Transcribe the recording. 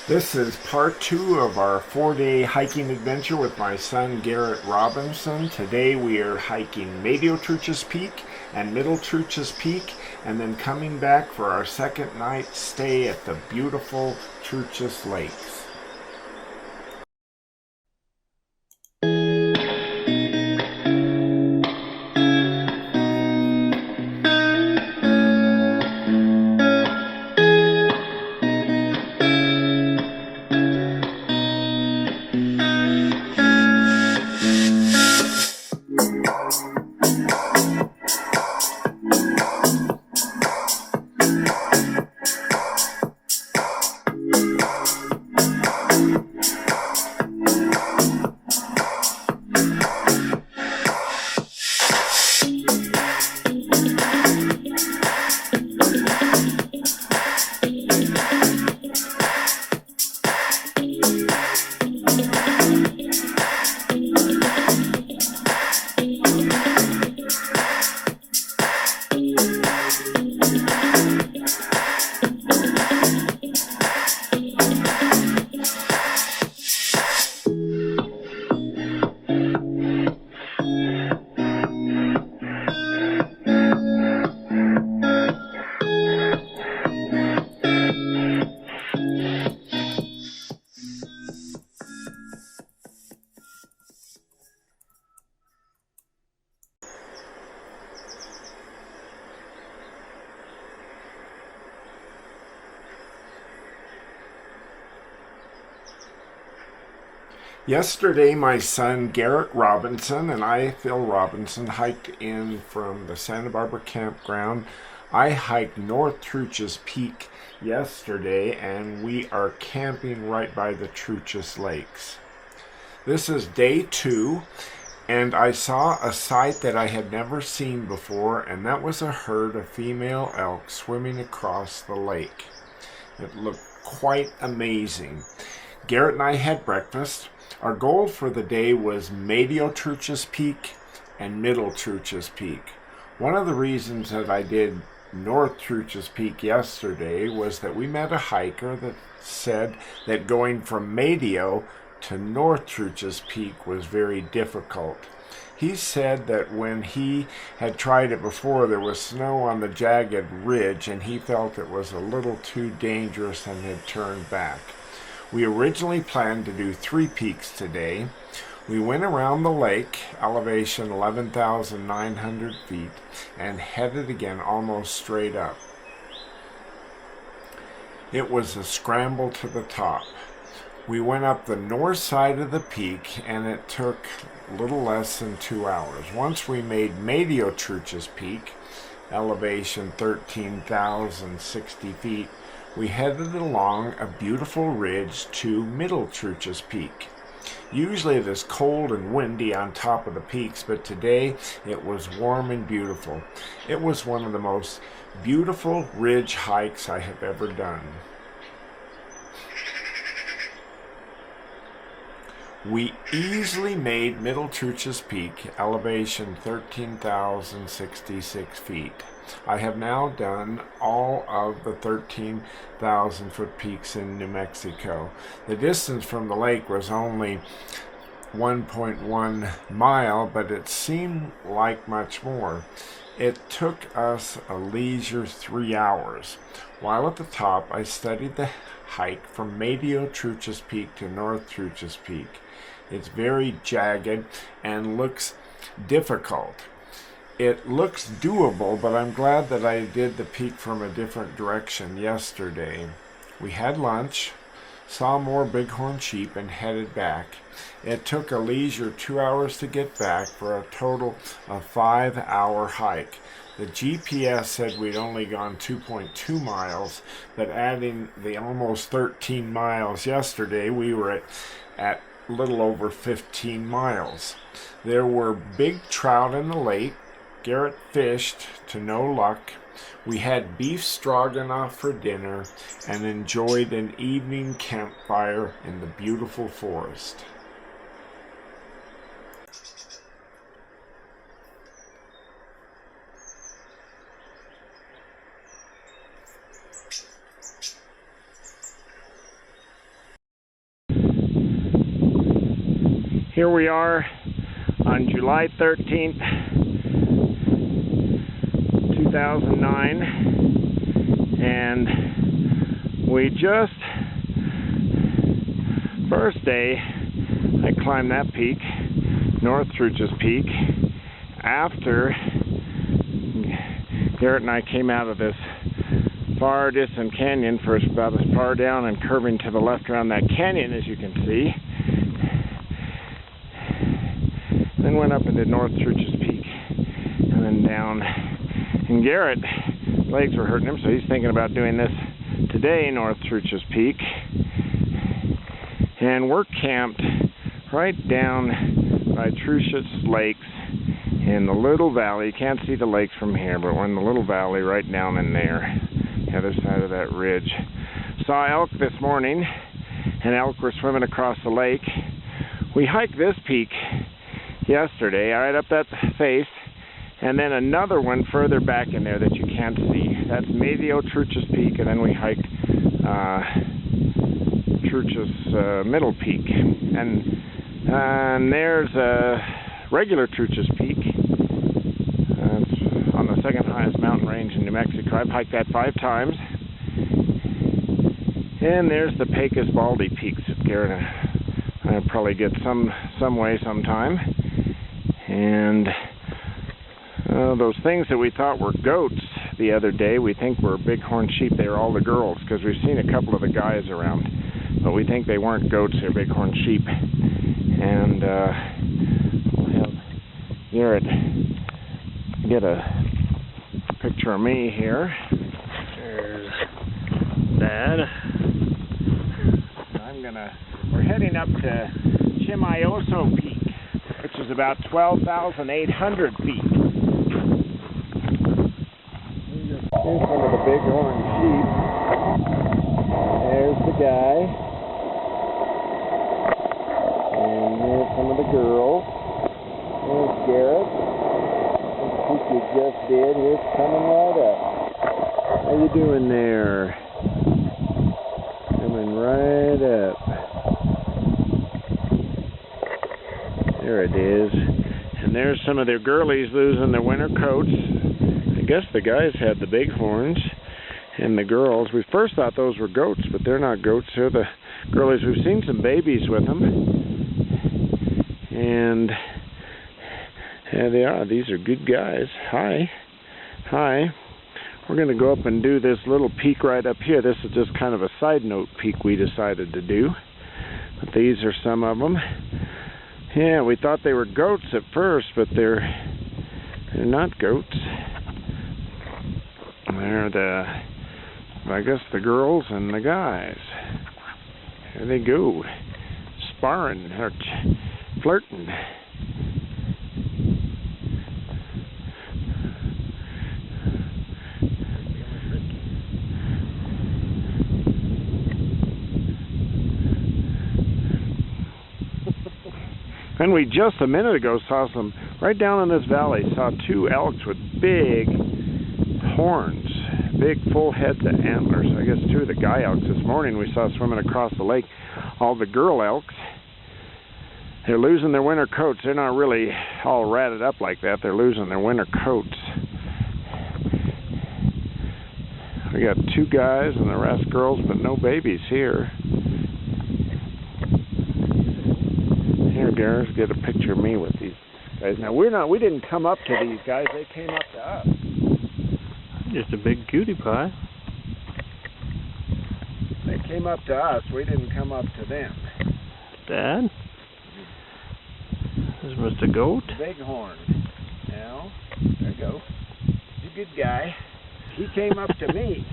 This is part 2 of our 4-day hiking adventure with my son Garret Robinson. Today we are hiking Medio Truchas Peak and Middle Truchas Peak, and then coming back for our second night stay at the beautiful Truchas Lakes. Yesterday, my son Garret Robinson and I, Phil Robinson, hiked in from the Santa Barbara Campground. I hiked North Truchas Peak yesterday, and we are camping right by the Truchas Lakes. This is day 2, and I saw a sight that I had never seen before, and that was a herd of female elk swimming across the lake. It looked quite amazing. Garret and I had breakfast. Our goal for the day was Medio Truchas Peak and Middle Truchas Peak. One of the reasons that I did North Truchas Peak yesterday was that we met a hiker that said that going from Medio to North Truchas Peak was very difficult. He said that when he had tried it before, there was snow on the jagged ridge, and he felt it was a little too dangerous and had turned back. We originally planned to do 3 peaks today. We went around the lake, elevation 11,900 feet, and headed again almost straight up. It was a scramble to the top. We went up the north side of the peak, and it took a little less than 2 hours. Once we made Medio Truchas Peak, elevation 13,060 feet, we headed along a beautiful ridge to Middle Truchas Peak. Usually it is cold and windy on top of the peaks, but today it was warm and beautiful. It was one of the most beautiful ridge hikes I have ever done. We easily made Middle Truchas Peak, elevation 13,066 feet. I have now done all of the 13,000-foot peaks in New Mexico. The distance from the lake was only 1.1 mile, but it seemed like much more. It took us a leisure 3 hours. While at the top, I studied the hike from Medio Truchas Peak to North Truchas Peak. It's very jagged and looks difficult. It looks doable, but I'm glad that I did the peak from a different direction yesterday. We had lunch, saw more bighorn sheep, and headed back. It took a leisure 2 hours to get back for a total of 5-hour hike. The GPS said we'd only gone 2.2 miles, but adding the almost 13 miles yesterday, we were at little over 15 miles. There were big trout in the lake. Garret fished to no luck. We had beef stroganoff for dinner and enjoyed an evening campfire in the beautiful forest. Here we are on July 13th, 2009, and we just, first day, I climbed that peak, North Truchas Peak, after Garret and I came out of this far distant canyon, for about as far down and curving to the left around that canyon as you can see. Then went up into North Truchas Peak and then down. And Garret, legs were hurting him, so he's thinking about doing this today, North Truchas Peak. And we're camped right down by Truchas Lakes in the little valley. You can't see the lakes from here, but we're in the little valley right down in there, the other side of that ridge. Saw elk this morning, and elk were swimming across the lake. We hiked this peak yesterday, right up that face, and then another one further back in there that you can't see. That's Medio Truchas Peak, and then we hiked Truchas Middle Peak. And there's a regular Truchas Peak. It's on the second highest mountain range in New Mexico. I've hiked that 5 times. And there's the Pecos Baldy Peaks that Garret and I'll probably get some way sometime. And those things that we thought were goats the other day, we think were bighorn sheep. They were all the girls, because we've seen a couple of the guys around, but we think they weren't goats, they're bighorn sheep. And we'll have Garret get a picture of me here. There's Dad. We're heading up to Chimayosos Peak, which is about 12,800 feet. Here's one of the bighorn sheep. There's the guy. And here's some of the girls. There's Garret. The peak you just did. Here's coming right up. How you doing there? Coming right up. There it is. And there's some of their girlies losing their winter coats. I guess the guys had the bighorns, and the girls, we first thought those were goats, but they're not goats. They're the girlies. We've seen some babies with them. And there they are. These are good guys. Hi. Hi. We're going to go up and do this little peak right up here. This is just kind of a side note peak we decided to do. But these are some of them. Yeah, we thought they were goats at first, but they're not goats. They're I guess the girls and the guys. There they go, sparring or flirting. And we just a minute ago saw some, right down in this valley, saw 2 elks with big horns, big full heads of antlers. I guess 2 of the guy elks this morning we saw swimming across the lake. All the girl elks, they're losing their winter coats. They're not really all ratted up like that. They're losing their winter coats. We got 2 guys and the rest girls, but no babies here. Here, Garret, get a picture of me with these guys. Now we didn't come up to these guys, they came up to us. Just a big cutie pie. They came up to us, we didn't come up to them. Dad? This is Mr. Goat? Bighorn. Now, there you go. He's a good guy. He came up to me.